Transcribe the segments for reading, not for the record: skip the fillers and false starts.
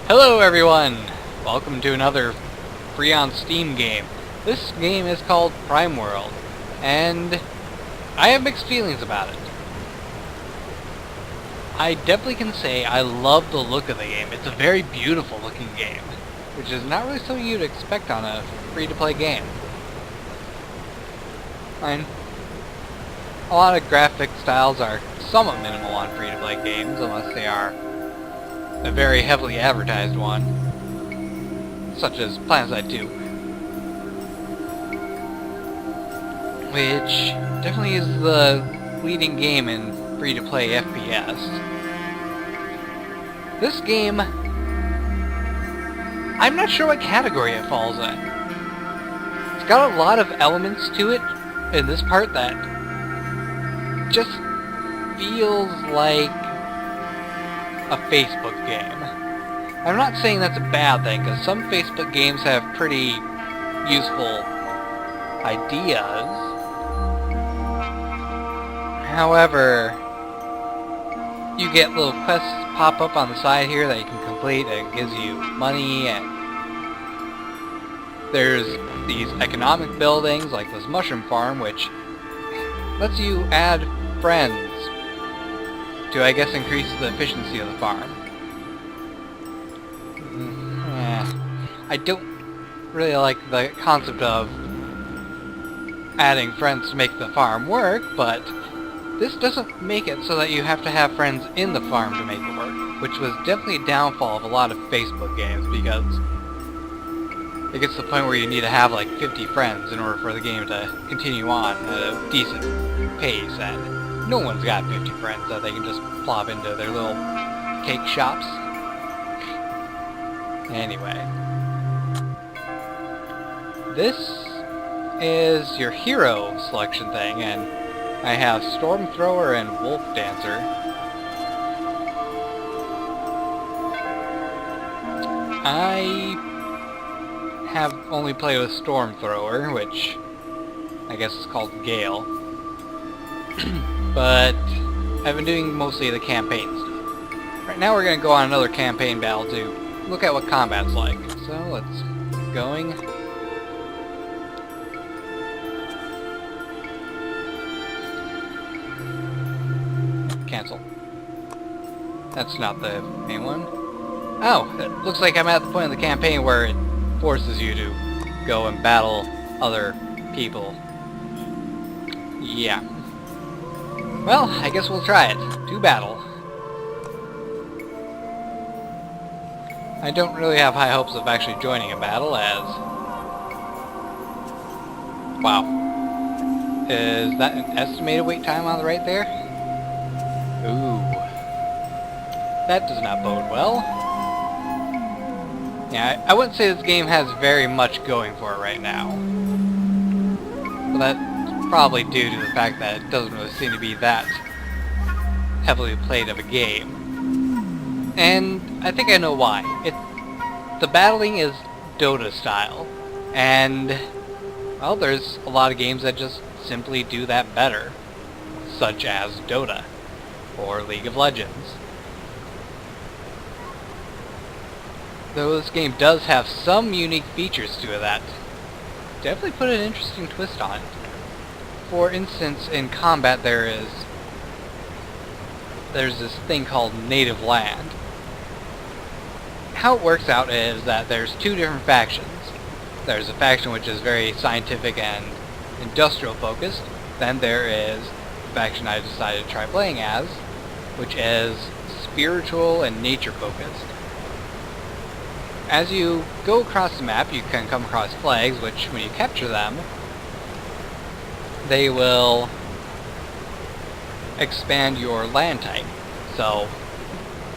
Hello everyone! Welcome to another free on Steam game. This game is called Prime World, and I have mixed feelings about it. I definitely can say I love the look of the game. It's a very beautiful looking game, which is not really something you'd expect on a free-to-play game. A lot of graphic styles are somewhat minimal on free-to-play games, unless they are a very heavily advertised one, such as PlanetSide 2, which definitely is the leading game in free-to-play FPS. This game, I'm not sure what category it falls in. It's got a lot of elements to it in this part that just feels like a Facebook game. I'm not saying that's a bad thing, because some Facebook games have pretty useful ideas. However, you get little quests pop up on the side here that you can complete, and it gives you money, and there's these economic buildings like this mushroom farm, which lets you add friends to, I guess, increase the efficiency of the farm. I don't really like the concept of adding friends to make the farm work, but this doesn't make it so that you have to have friends in the farm to make it work, which was definitely a downfall of a lot of Facebook games, because it gets to the point where you need to have like 50 friends in order for the game to continue on at a decent pace, and no one's got 50 friends that they can just plop into their little cake shops. Anyway, this is your hero selection thing, and I have Storm Thrower and Wolf Dancer. I have only played with Storm Thrower, which I guess is called Gale. But I've been doing mostly the campaign stuff. Right now we're going to go on another campaign battle to look at what combat's like. So let's get going. Cancel. That's not the main one. Oh, it looks like I'm at the point of the campaign where it forces you to go and battle other people. Yeah. Well, I guess we'll try it. To battle. I don't really have high hopes of actually joining a battle, as... Wow. Is that an estimated wait time on the right there? Ooh. That does not bode well. Yeah, I wouldn't say this game has very much going for it right now. But that's probably due to the fact that it doesn't really seem to be that heavily played of a game. And I think I know why. The battling is Dota style, and well, there's a lot of games that just simply do that better, such as Dota or League of Legends. Though this game does have some unique features to it that definitely put an interesting twist on it. For instance, in combat there's this thing called native land. How it works out is that there's two different factions. There's a faction which is very scientific and industrial focused. Then there is the faction I decided to try playing as, which is spiritual and nature focused. As you go across the map, you can come across flags, which when you capture them, they will expand your land type. So,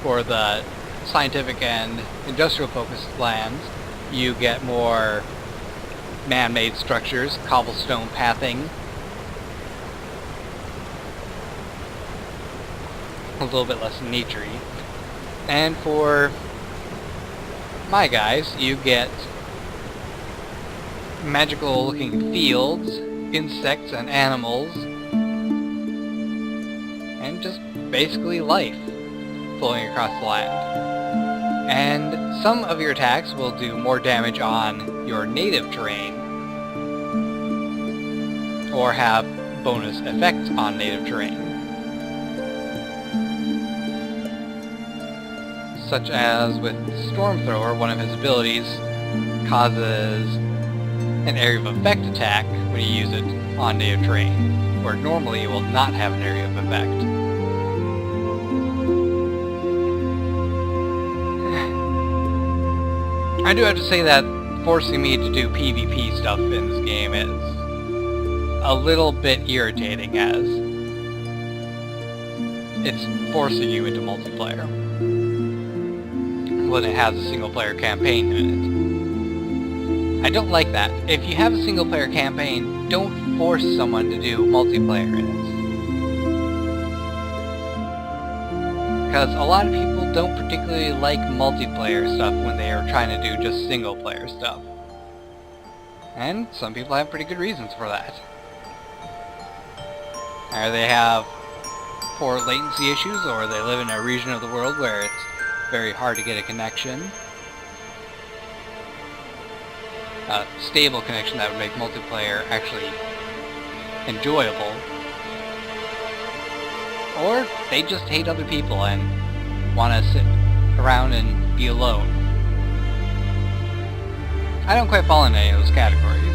for the scientific and industrial focused lands, you get more man-made structures, cobblestone pathing, a little bit less nature-y. And for my guys, you get magical looking fields, insects and animals, and just basically life flowing across the land. And some of your attacks will do more damage on your native terrain, or have bonus effects on native terrain. Such as with Stormthrower, one of his abilities causes an area of effect attack when you use it on native terrain, where normally it will not have an area of effect. I do have to say that forcing me to do PvP stuff in this game is a little bit irritating, as it's forcing you into multiplayer when it has a single-player campaign in it. I don't like that. If you have a single-player campaign, don't force someone to do multiplayer in it. Because a lot of people don't particularly like multiplayer stuff when they are trying to do just single-player stuff. And some people have pretty good reasons for that. Either they have poor latency issues, or they live in a region of the world where it's very hard to get a connection. A stable connection that would make multiplayer actually enjoyable. Or they just hate other people and want to sit around and be alone. I don't quite fall into any of those categories.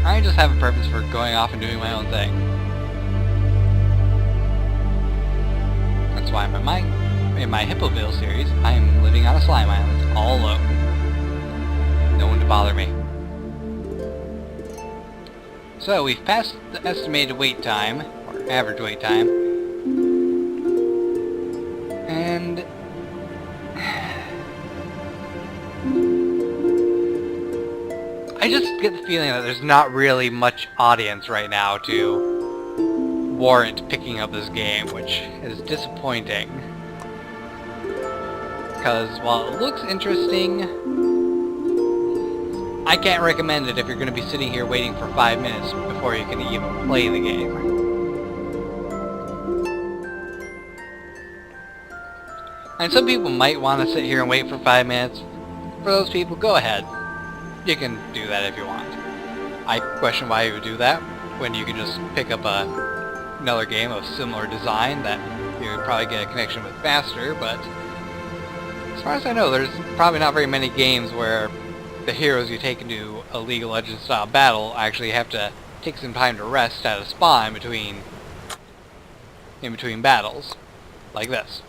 I just have a purpose for going off and doing my own thing. That's why in my Hippoville series, I am living on a slime island, all alone. No one to bother me. So we've passed the estimated wait time, or average wait time, and I just get the feeling that there's not really much audience right now to warrant picking up this game, which is disappointing. Because while it looks interesting, I can't recommend it if you're going to be sitting here waiting for 5 minutes before you can even play the game. And some people might want to sit here and wait for 5 minutes. For those people, go ahead. You can do that if you want. I question why you would do that when you can just pick up another game of similar design that you would probably get a connection with faster, but as far as I know, there's probably not very many games where the heroes you take into a League of Legends style battle actually have to take some time to rest at a spa in between battles, like this.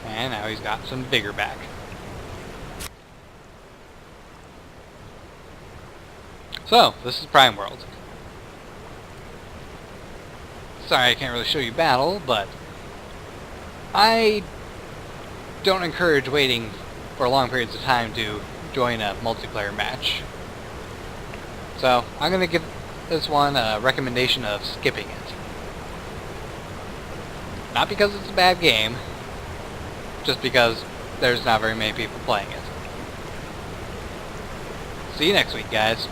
And now he's got some vigor back. So, this is Prime World. Sorry I can't really show you battle, but I don't encourage waiting for long periods of time to join a multiplayer match. So, I'm going to give this one a recommendation of skipping it. Not because it's a bad game, just because there's not very many people playing it. See you next week, guys.